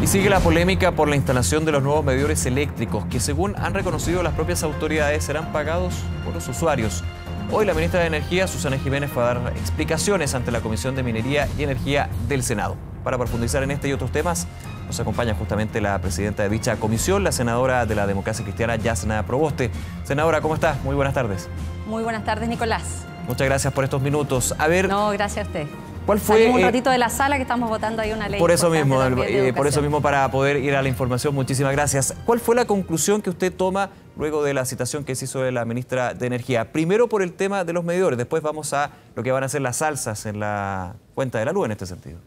Y sigue la polémica por la instalación de los nuevos medidores eléctricos, que según han reconocido las propias autoridades serán pagados por los usuarios. Hoy la ministra de Energía, Susana Jiménez, fue a dar explicaciones ante la Comisión de Minería y Energía del Senado. Para profundizar en este y otros temas, nos acompaña justamente la presidenta de dicha comisión, la senadora de la Democracia Cristiana, Yasna Proboste. Senadora, ¿cómo está? Muy buenas tardes. Muy buenas tardes, Nicolás. Muchas gracias por estos minutos. A ver... No, gracias a usted. ¿Cuál fue? Salimos un ratito de la sala que estamos votando ahí una ley. Por eso mismo, para poder ir a la información, muchísimas gracias. ¿Cuál fue la conclusión que usted toma luego de la citación que se hizo de la ministra de Energía? Primero por el tema de los medidores, después vamos a lo que van a ser las alzas en la cuenta de la luz en este sentido.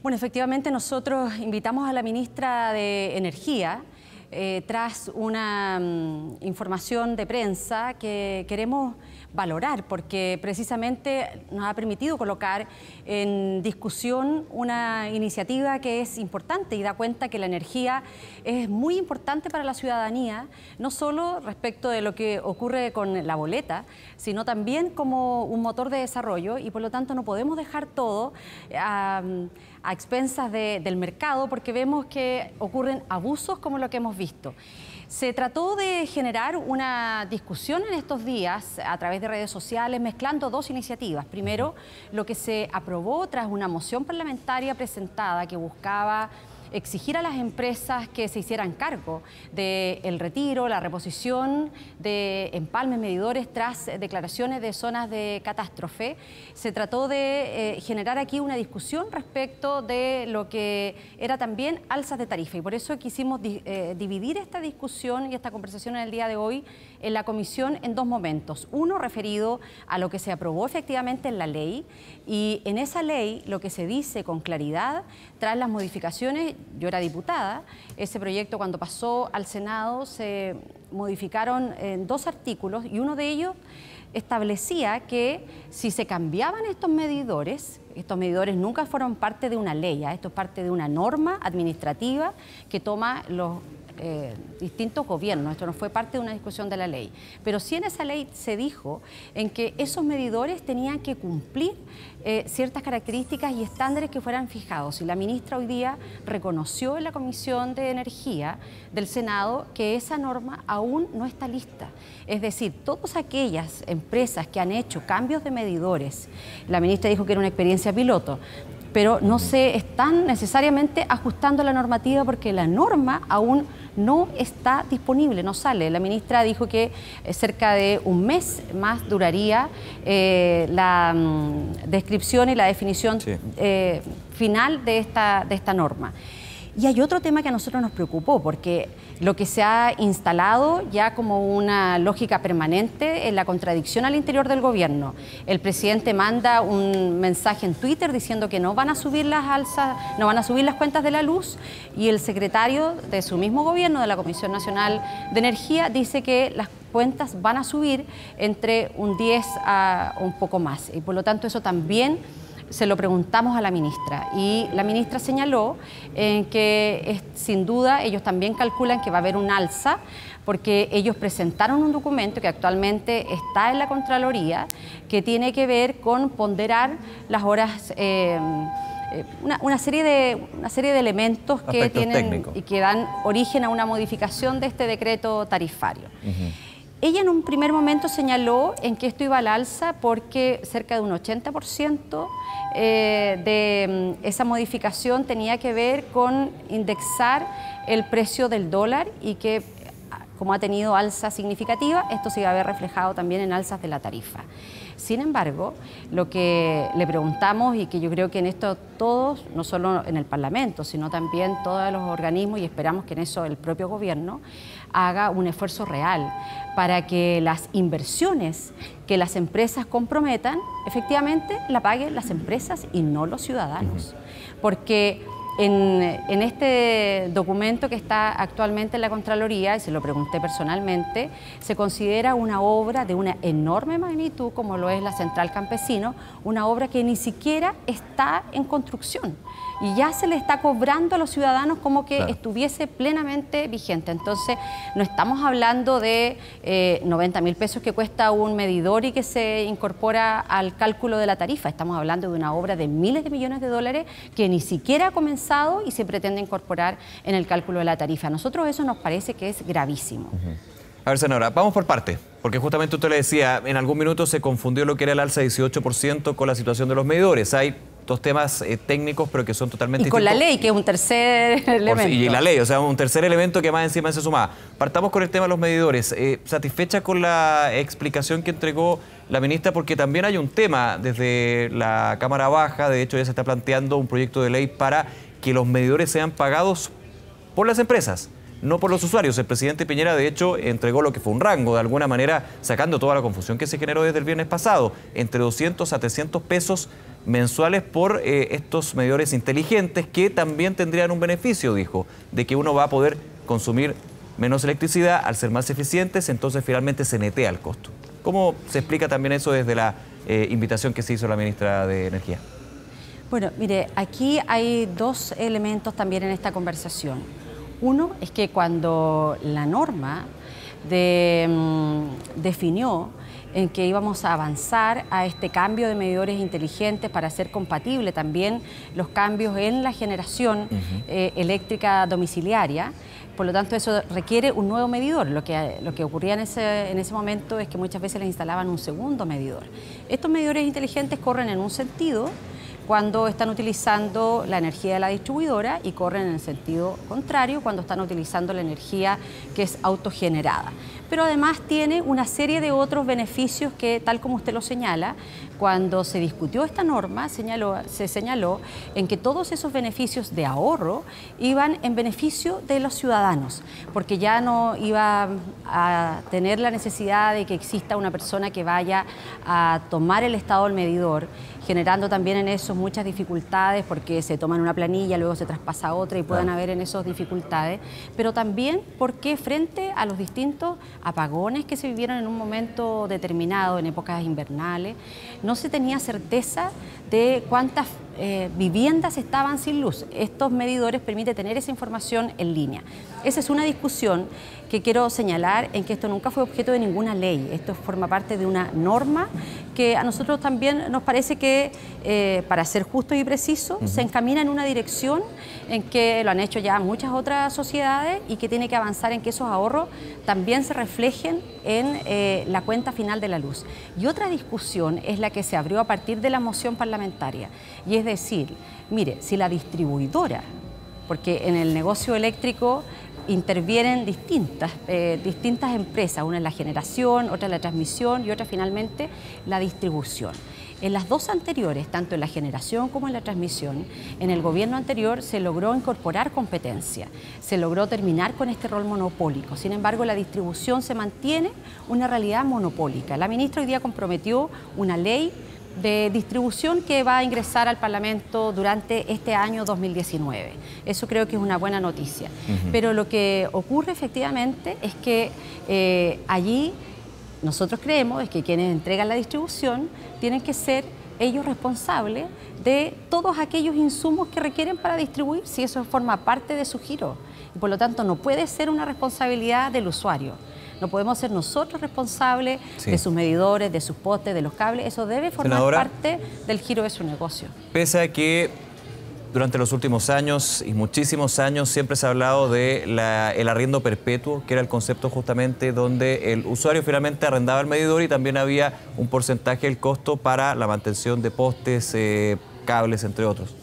Bueno, efectivamente nosotros invitamos a la ministra de Energía tras una información de prensa que queremos valorar porque precisamente nos ha permitido colocar en discusión una iniciativa que es importante y da cuenta que la energía es muy importante para la ciudadanía, no solo respecto de lo que ocurre con la boleta, sino también como un motor de desarrollo y por lo tanto no podemos dejar todo a expensas del mercado porque vemos que ocurren abusos como lo que hemos visto. Se trató de generar una discusión en estos días a través de redes sociales mezclando dos iniciativas. Primero, lo que se aprobó tras una moción parlamentaria presentada que buscaba exigir a las empresas que se hicieran cargo del retiro, la reposición de empalmes medidores tras declaraciones de zonas de catástrofe. Se trató de generar aquí una discusión respecto de lo que era también alzas de tarifa y por eso quisimos dividir esta discusión y esta conversación en el día de hoy en la comisión en dos momentos. Uno referido a lo que se aprobó efectivamente en la ley y en esa ley lo que se dice con claridad tras las modificaciones. Yo era diputada, ese proyecto cuando pasó al Senado se modificaron en dos artículos y uno de ellos establecía que si se cambiaban estos medidores nunca fueron parte de una ley, esto es parte de una norma administrativa que toma los distintos gobiernos, esto no fue parte de una discusión de la ley, pero sí en esa ley se dijo en que esos medidores tenían que cumplir ciertas características y estándares que fueran fijados y la ministra hoy día reconoció en la Comisión de Energía del Senado que esa norma aún no está lista, es decir, todas aquellas empresas que han hecho cambios de medidores, la ministra dijo que era una experiencia piloto, pero no se están necesariamente ajustando la normativa porque la norma aún no está disponible, no sale. La ministra dijo que cerca de un mes más duraría la descripción y la definición final de esta norma. Y hay otro tema que a nosotros nos preocupó, porque lo que se ha instalado ya como una lógica permanente es la contradicción al interior del gobierno. El presidente manda un mensaje en Twitter diciendo que no van a subir las alzas, no van a subir las cuentas de la luz, y el secretario de su mismo gobierno, de la Comisión Nacional de Energía, dice que las cuentas van a subir entre un 10 a un poco más. Y por lo tanto eso también se lo preguntamos a la ministra y la ministra señaló que sin duda ellos también calculan que va a haber un alza porque ellos presentaron un documento que actualmente está en la Contraloría que tiene que ver con ponderar las horas, una serie de elementos que tienen y que dan origen a una modificación de este decreto tarifario. Ella en un primer momento señaló en que esto iba al alza porque cerca de un 80% de esa modificación tenía que ver con indexar el precio del dólar y que como ha tenido alza significativa, esto se iba a ver reflejado también en alzas de la tarifa. Sin embargo, lo que le preguntamos y que yo creo que en esto todos, no solo en el Parlamento, sino también todos los organismos y esperamos que en eso el propio gobierno haga un esfuerzo real para que las inversiones que las empresas comprometan, efectivamente la paguen las empresas y no los ciudadanos. Porque en este documento que está actualmente en la Contraloría, y se lo pregunté personalmente, se considera una obra de una enorme magnitud, como lo es la Central Campesino, una obra que ni siquiera está en construcción. y ya se le está cobrando a los ciudadanos como que estuviese plenamente vigente. Entonces, no estamos hablando de 90.000 pesos que cuesta un medidor y que se incorpora al cálculo de la tarifa. Estamos hablando de una obra de miles de millones de dólares que ni siquiera ha comenzado avanzado y se pretende incorporar en el cálculo de la tarifa. A nosotros eso nos parece que es gravísimo. A ver, senadora, vamos por parte, porque justamente usted le decía, en algún minuto se confundió lo que era el alza de 18% con la situación de los medidores. Hay dos temas técnicos, pero que son totalmente distintos. Y con la ley, que es un tercer elemento. Y la ley, o sea, un tercer elemento que más encima se sumaba. Partamos con el tema de los medidores. ¿Satisfecha con la explicación que entregó la ministra? Porque también hay un tema desde la Cámara Baja, de hecho ya se está planteando un proyecto de ley para que los medidores sean pagados por las empresas, no por los usuarios. El presidente Piñera, de hecho, entregó lo que fue un rango, de alguna manera, sacando toda la confusión que se generó desde el viernes pasado, entre 200 a 300 pesos mensuales por estos medidores inteligentes, que también tendrían un beneficio, dijo, de que uno va a poder consumir menos electricidad al ser más eficientes, entonces finalmente se netea el costo. ¿Cómo se explica también eso desde la invitación que se hizo a la ministra de Energía? Bueno, mire, aquí hay dos elementos también en esta conversación. Uno es que cuando la norma definió en que íbamos a avanzar a este cambio de medidores inteligentes para hacer compatible también los cambios en la generación eléctrica domiciliaria. Por lo tanto, eso requiere un nuevo medidor. Lo que ocurría en ese momento es que muchas veces les instalaban un segundo medidor. Estos medidores inteligentes corren en un sentido cuando están utilizando la energía de la distribuidora y corren en el sentido contrario cuando están utilizando la energía que es autogenerada. Pero además tiene una serie de otros beneficios que, tal como usted lo señala, cuando se discutió esta norma, se señaló en que todos esos beneficios de ahorro iban en beneficio de los ciudadanos, porque ya no iba a tener la necesidad de que exista una persona que vaya a tomar el estado del medidor, generando también en eso muchas dificultades porque se toman una planilla, luego se traspasa a otra y pueden haber en eso dificultades, pero también porque frente a los distintos apagones que se vivieron en un momento determinado, en épocas invernales, no se tenía certeza de cuántas viviendas estaban sin luz. Estos medidores permiten tener esa información en línea. Esa es una discusión que quiero señalar, en que esto nunca fue objeto de ninguna ley. Esto forma parte de una norma que a nosotros también nos parece que, para ser justos y precisos, se encamina en una dirección en que lo han hecho ya muchas otras sociedades y que tiene que avanzar en que esos ahorros también se reflejen en la cuenta final de la luz. Y otra discusión es la que se abrió a partir de la moción parlamentaria, y es decir, mire, si la distribuidora, porque en el negocio eléctrico intervienen distintas empresas, una en la generación, otra en la transmisión y otra finalmente la distribución. En las dos anteriores, tanto en la generación como en la transmisión, en el gobierno anterior se logró incorporar competencia, se logró terminar con este rol monopólico. Sin embargo, la distribución se mantiene una realidad monopólica. La ministra hoy día comprometió una ley de distribución que va a ingresar al Parlamento durante este año 2019. Eso creo que es una buena noticia. Pero lo que ocurre efectivamente es que allí nosotros creemos es que quienes entregan la distribución tienen que ser ellos responsables de todos aquellos insumos que requieren para distribuir, si eso forma parte de su giro. Y por lo tanto no puede ser una responsabilidad del usuario. No podemos ser nosotros responsables de sus medidores, de sus postes, de los cables. Eso debe formar parte del giro de su negocio. Pese a que durante los últimos años y muchísimos años siempre se ha hablado de el arriendo perpetuo, que era el concepto justamente donde el usuario finalmente arrendaba el medidor y también había un porcentaje del costo para la mantención de postes, cables, entre otros.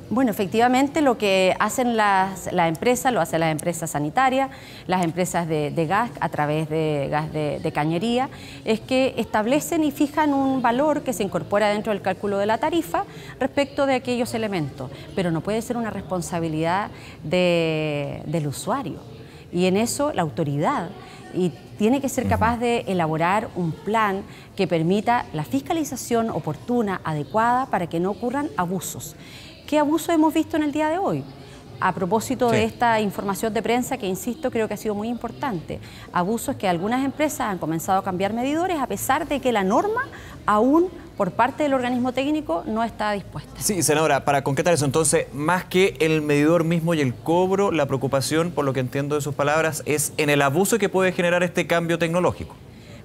Bueno, efectivamente lo que hacen las empresas, lo hacen las empresas sanitarias, las empresas de gas a través de gas de cañería, es que establecen y fijan un valor que se incorpora dentro del cálculo de la tarifa respecto de aquellos elementos, pero no puede ser una responsabilidad del usuario. Y en eso la autoridad tiene que ser capaz de elaborar un plan que permita la fiscalización oportuna, adecuada, para que no ocurran abusos. ¿Qué abuso hemos visto en el día de hoy? A propósito de esta información de prensa que, insisto, creo que ha sido muy importante. Abusos que algunas empresas han comenzado a cambiar medidores a pesar de que la norma aún por parte del organismo técnico no está dispuesta. Sí, senadora, para concretar eso, entonces, más que el medidor mismo y el cobro, la preocupación, por lo que entiendo de sus palabras, es en el abuso que puede generar este cambio tecnológico.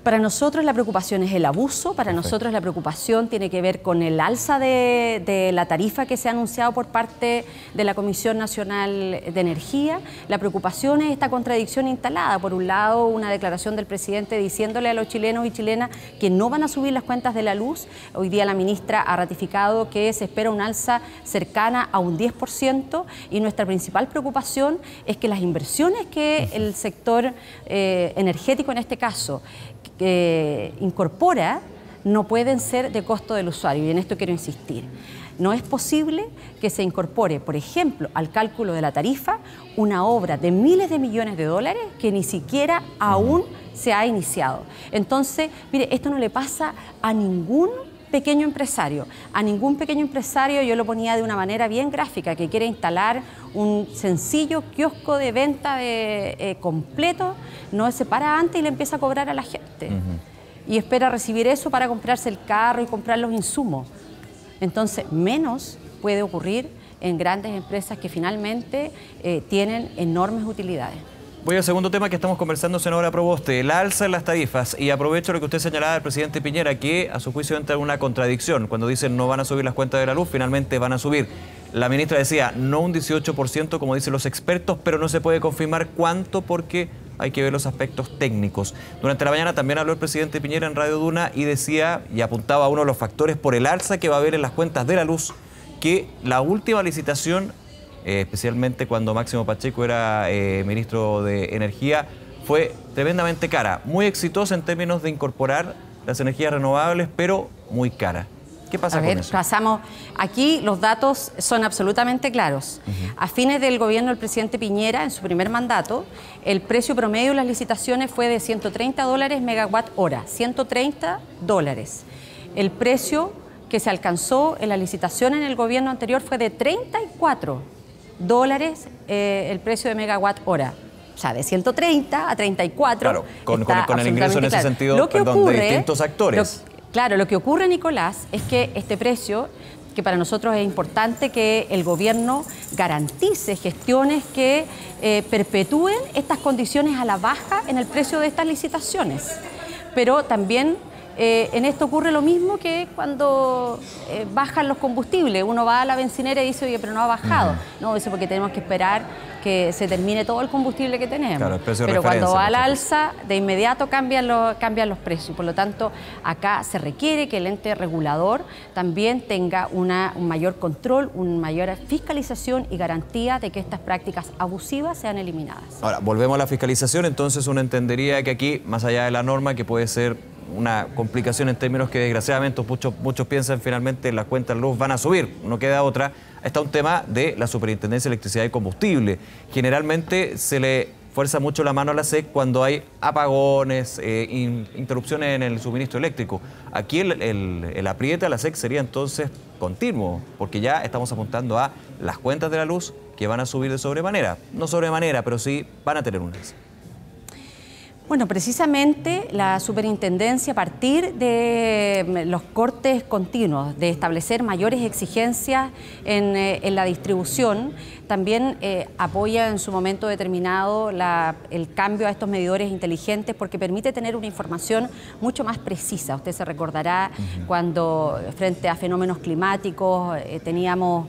Para nosotros la preocupación es el abuso, para nosotros la preocupación tiene que ver con el alza de la tarifa que se ha anunciado por parte de la Comisión Nacional de Energía. La preocupación es esta contradicción instalada. Por un lado, una declaración del presidente diciéndole a los chilenos y chilenas que no van a subir las cuentas de la luz. Hoy día la ministra ha ratificado que se espera un alza cercana a un 10% y nuestra principal preocupación es que las inversiones que el sector energético en este caso incorpora no pueden ser de costo del usuario, y en esto quiero insistir. No es posible que se incorpore, por ejemplo, al cálculo de la tarifa una obra de miles de millones de dólares que ni siquiera aún se ha iniciado. Entonces, mire, esto no le pasa a ningún pequeño empresario. A ningún pequeño empresario, yo lo ponía de una manera bien gráfica, que quiere instalar un sencillo kiosco de venta completo, no se para antes y le empieza a cobrar a la gente. Y espera recibir eso para comprarse el carro y comprar los insumos. Entonces, menos puede ocurrir en grandes empresas que finalmente tienen enormes utilidades. Voy al segundo tema que estamos conversando, senadora Proboste, el alza en las tarifas. Y aprovecho lo que usted señalaba del presidente Piñera, que a su juicio entra en una contradicción. Cuando dicen no van a subir las cuentas de la luz, finalmente van a subir. La ministra decía no un 18% como dicen los expertos, pero no se puede confirmar cuánto porque hay que ver los aspectos técnicos. Durante la mañana también habló el presidente Piñera en Radio Duna y decía y apuntaba a uno de los factores por el alza que va a haber en las cuentas de la luz, que la última licitación, especialmente cuando Máximo Pacheco era ministro de Energía, fue tremendamente cara, muy exitosa en términos de incorporar las energías renovables, pero muy cara. ¿Qué pasa con eso? Aquí los datos son absolutamente claros. A fines del gobierno del presidente Piñera, en su primer mandato, el precio promedio de las licitaciones fue de $130 megawatt hora, $130. El precio que se alcanzó en la licitación en el gobierno anterior fue de $34 el precio de megawatt hora. O sea, de 130 a 34. Claro, con el ingreso en ese sentido, de distintos actores. Claro, lo que ocurre, Nicolás, es que este precio, que para nosotros es importante que el gobierno garantice gestiones que perpetúen estas condiciones a la baja en el precio de estas licitaciones. Pero también en esto ocurre lo mismo que cuando bajan los combustibles. Uno va a la bencinera y dice, oye, pero no ha bajado. No, eso porque tenemos que esperar que se termine todo el combustible que tenemos. Claro, el precio de referencia, cuando va al alza, de inmediato cambian los precios. Por lo tanto, acá se requiere que el ente regulador también tenga un mayor control, una mayor fiscalización y garantía de que estas prácticas abusivas sean eliminadas. Ahora, volvemos a la fiscalización. Entonces uno entendería que aquí, más allá de la norma, que puede ser una complicación en términos que desgraciadamente muchos piensan finalmente las cuentas de luz van a subir, no queda otra. Está un tema de la Superintendencia de Electricidad y Combustible. Generalmente se le fuerza mucho la mano a la SEC cuando hay apagones, interrupciones en el suministro eléctrico. Aquí el apriete a la SEC sería entonces continuo, porque ya estamos apuntando a las cuentas de la luz que van a subir de sobremanera. No sobremanera, pero sí van a tener un alza. Bueno, precisamente la superintendencia, a partir de los cortes continuos, de establecer mayores exigencias en la distribución, también apoya en su momento determinado el cambio a estos medidores inteligentes porque permite tener una información mucho más precisa. Usted se recordará cuando frente a fenómenos climáticos teníamos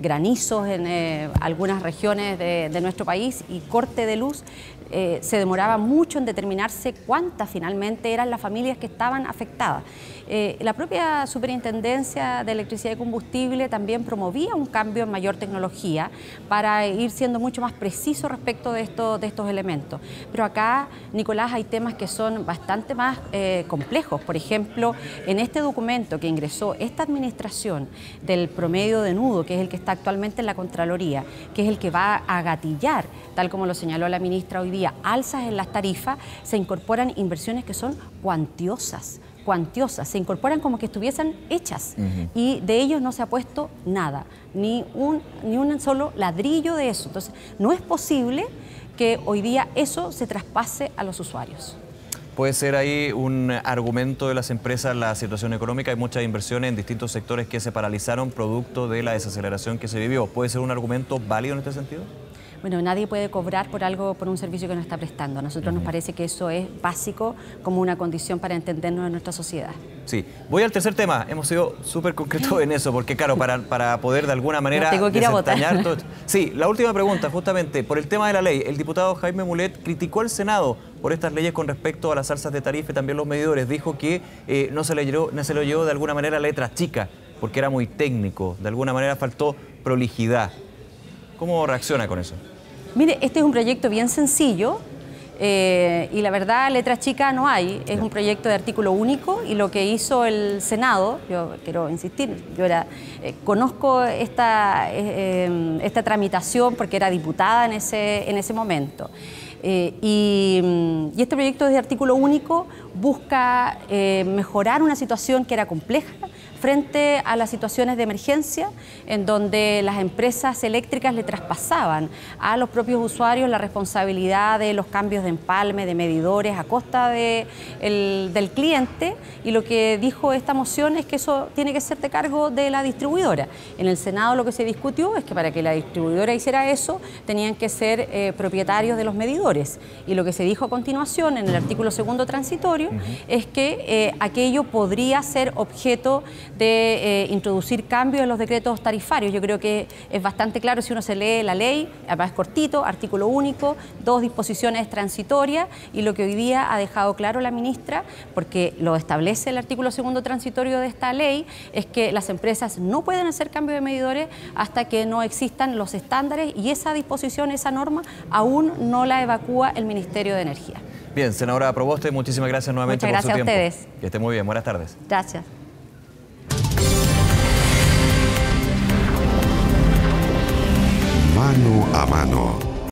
granizos en algunas regiones de nuestro país y corte de luz. Se demoraba mucho en determinarse cuántas finalmente eran las familias que estaban afectadas. La propia Superintendencia de Electricidad y Combustible también promovía un cambio en mayor tecnología para ir siendo mucho más preciso respecto de estos elementos. Pero acá, Nicolás, hay temas que son bastante más complejos. Por ejemplo, en este documento que ingresó esta administración del promedio de nudo, que es el que está actualmente en la Contraloría, que es el que va a gatillar, tal como lo señaló la ministra hoy día, alzas en las tarifas, se incorporan inversiones que son cuantiosas, se incorporan como que estuviesen hechas y de ellos no se ha puesto nada, ni un solo ladrillo de eso. Entonces, no es posible que hoy día eso se traspase a los usuarios. ¿Puede ser ahí un argumento de las empresas la situación económica? Hay muchas inversiones en distintos sectores que se paralizaron producto de la desaceleración que se vivió. ¿Puede ser un argumento válido en este sentido? Bueno, nadie puede cobrar por un servicio que no está prestando. A nosotros nos parece que eso es básico como una condición para entendernos en nuestra sociedad. Sí, voy al tercer tema. Hemos sido súper concretos en eso, porque claro, para poder de alguna manera tengo que ir a votar. todo. Sí, la última pregunta, justamente, por el tema de la ley. El diputado Jaime Mulet criticó al Senado por estas leyes con respecto a las alzas de tarifa y también los medidores. Dijo que no se le llevó de alguna manera letra chica, porque era muy técnico. De alguna manera faltó prolijidad. ¿Cómo reacciona con eso? Mire, este es un proyecto bien sencillo. Y la verdad, letra chica no hay, es un proyecto de artículo único y lo que hizo el Senado, yo quiero insistir, conozco esta tramitación porque era diputada en ese momento. Y este proyecto de artículo único busca mejorar una situación que era compleja frente a las situaciones de emergencia en donde las empresas eléctricas le traspasaban a los propios usuarios la responsabilidad de los cambios de empalme, de medidores a costa del cliente, y lo que dijo esta moción es que eso tiene que ser de cargo de la distribuidora. En el Senado lo que se discutió es que para que la distribuidora hiciera eso tenían que ser propietarios de los medidores, y lo que se dijo a continuación en el artículo segundo transitorio es que aquello podría ser objeto de introducir cambios en los decretos tarifarios. Yo creo que es bastante claro si uno se lee la ley, además es cortito, artículo único, 2 disposiciones transitorias, y lo que hoy día ha dejado claro la ministra, porque lo establece el artículo segundo transitorio de esta ley, es que las empresas no pueden hacer cambio de medidores hasta que no existan los estándares, y esa disposición, esa norma, aún no la evacúa el Ministerio de Energía. Bien, senadora Proboste, muchísimas gracias nuevamente por su tiempo. Muchas gracias a ustedes. Que esté muy bien, buenas tardes. Gracias. Mano a mano.